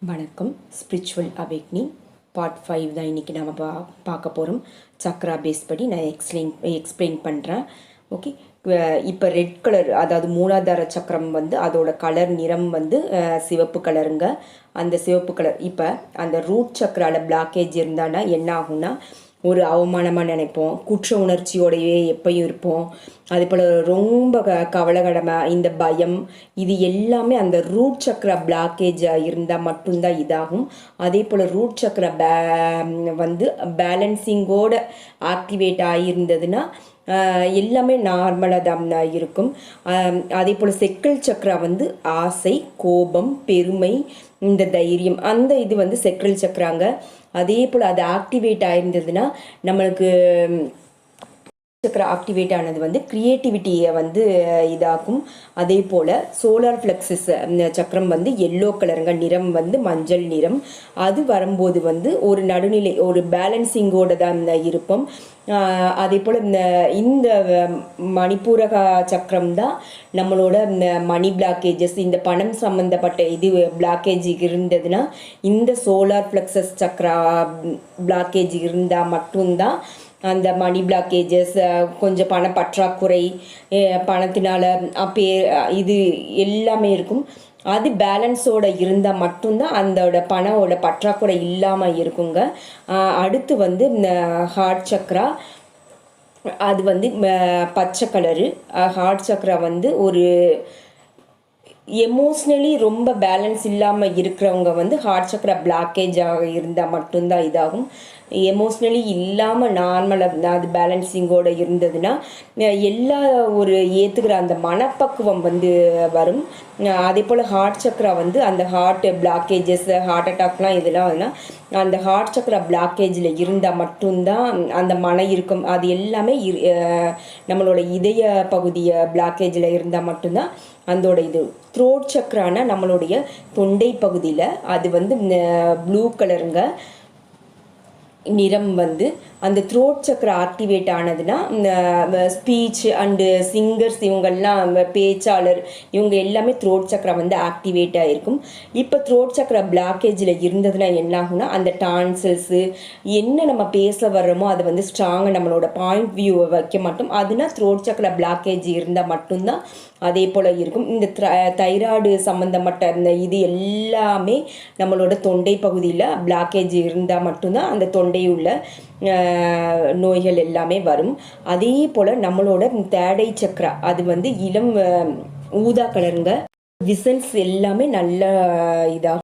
வணக்கம். Spiritual awakening part 5 தான் இன்றைக்கி நம்ம பார்க்க போகிறோம். சக்ரா பேஸ் படி நான் எக்ஸ்பிளைன் பண்ணுறேன். ஓகே, இப்போ ரெட் கலர், அதாவது மூலாதார சக்கரம் வந்து அதோட கலர் நிறம் வந்து சிவப்பு கலருங்க. அந்த சிவப்பு கலர் இப்போ அந்த ரூட் சக்கராவில் பிளாக்கேஜ் இருந்தானா என்ன ஆகும்னா, ஒரு அவமானமாக நினைப்போம், குற்ற உணர்ச்சியோடையே எப்பயும் இருப்போம். அதே போல் ரொம்ப கவலைகடமாக இந்த பயம், இது எல்லாமே அந்த ரூட் சக்கர பிளாக்கேஜாக இருந்தால் மட்டும்தான் இதாகும். அதே போல் ரூட் சக்கர வந்து பேலன்சிங்கோடு ஆக்டிவேட் ஆகியிருந்ததுன்னா எல்லாமே நார்மலாக தான் இருக்கும். அதே போல் செக்கல் சக்கரா வந்து ஆசை, கோபம், பெருமை, இந்த தைரியம், அந்த இது வந்து செக்கல் சக்கராங்க. அதே போல் அது ஆக்டிவேட் ஆயிருந்ததுன்னா நம்மளுக்கு சக்கரம் ஆக்டிவேட் ஆனது வந்து க்ரியேட்டிவிட்டியை வந்து இதாகும். அதே போல் சோலார் ஃப்ளெக்ஸஸ் சக்கரம் வந்து எல்லோ கலருங்க, நிறம் வந்து மஞ்சள் நிறம். அது வரும்போது வந்து ஒரு நடுநிலை, ஒரு பேலன்சிங்கோடு தான் இருப்போம். அதே போல் இந்த மணிப்பூரக சக்கரம் தான் நம்மளோட இந்த மணி பிளாக்கேஜஸ், இந்த பணம் சம்மந்தப்பட்ட இது பிளாக்கேஜ் இருந்ததுன்னா, இந்த சோலார் ஃப்ளெக்ஸஸ் சக்கரா பிளாக்கேஜ் இருந்தால் மட்டும்தான் அந்த மணி பிளாக்கேஜஸ், கொஞ்சம் பண பற்றாக்குறை, பணத்தினால் இது எல்லாமே இருக்கும். அது பேலன்ஸோடு இருந்தால் மட்டும்தான் அதோட பணோட பற்றாக்குறை இல்லாமல் இருக்குங்க. அடுத்து வந்து இந்த ஹார்ட் சக்ரா, அது வந்து பச்சை கலரு. ஹார்ட் சக்ரா வந்து ஒரு எமோஷ்னலி ரொம்ப பேலன்ஸ் இல்லாமல் இருக்கிறவங்க வந்து ஹார்ட் சக்ரா பிளாக்கேஜாக இருந்தால் மட்டும்தான் இதாகும். எமோஷ்னலி இல்லாமல் நார்மலாக அது பேலன்சிங்கோடு இருந்ததுன்னா எல்லா ஒரு ஏற்றுக்கிற அந்த மனப்பக்குவம் வந்து வரும். அதே போல் ஹார்ட் சக்ரா வந்து அந்த ஹார்ட் பிளாக்கேஜஸ், ஹார்ட் அட்டாக்லாம் இதெல்லாம் அந்த ஹார்ட் சக்ரா பிளாக்கேஜில் இருந்தால் மட்டும்தான் அந்த மன இருக்கும். அது எல்லாமே நம்மளோட இதய பகுதியை பிளாக்கேஜில் இருந்தால் மட்டும்தான் அதோட இது. த்ரோட் சக்ரானா நம்மளுடைய தொண்டை பகுதியில், அது வந்து ப்ளூ கலருங்க, நிறம் வந்து அந்த த்ரோட் சக்கரை ஆக்டிவேட் ஆனதுன்னா ஸ்பீச் அண்டு சிங்கர்ஸ், இவங்கெல்லாம் பேச்சாளர், இவங்க எல்லாமே த்ரோட் சக்கரை வந்து ஆக்டிவேட் ஆகிருக்கும். இப்போ த்ரோட் சக்கரை பிளாக்கேஜில் இருந்ததுன்னா என்ன ஆகும்னா, அந்த டான்சல்ஸு என்ன நம்ம பேச வர்றோமோ அதை வந்து ஸ்ட்ராங்காக நம்மளோட பாயிண்ட் வியூவை வைக்க மாட்டோம். அதுனா த்ரோட் சக்கரை பிளாக்கேஜ் இருந்தால் மட்டும்தான் அதே போல் இருக்கும். இந்த தைராய்டு சம்மந்தப்பட்ட இந்த இது எல்லாமே நம்மளோட தொண்டை பகுதியில் பிளாக்கேஜ் இருந்தால் மட்டும்தான் அந்த தொண்டை உள்ள நோய்கள் எல்லாமே வரும். அதே போல் நம்மளோட தேடை சக்கரா, அது வந்து இளம் ஊதா கலருங்க. விசன்ஸ் எல்லாமே நல்ல இதாக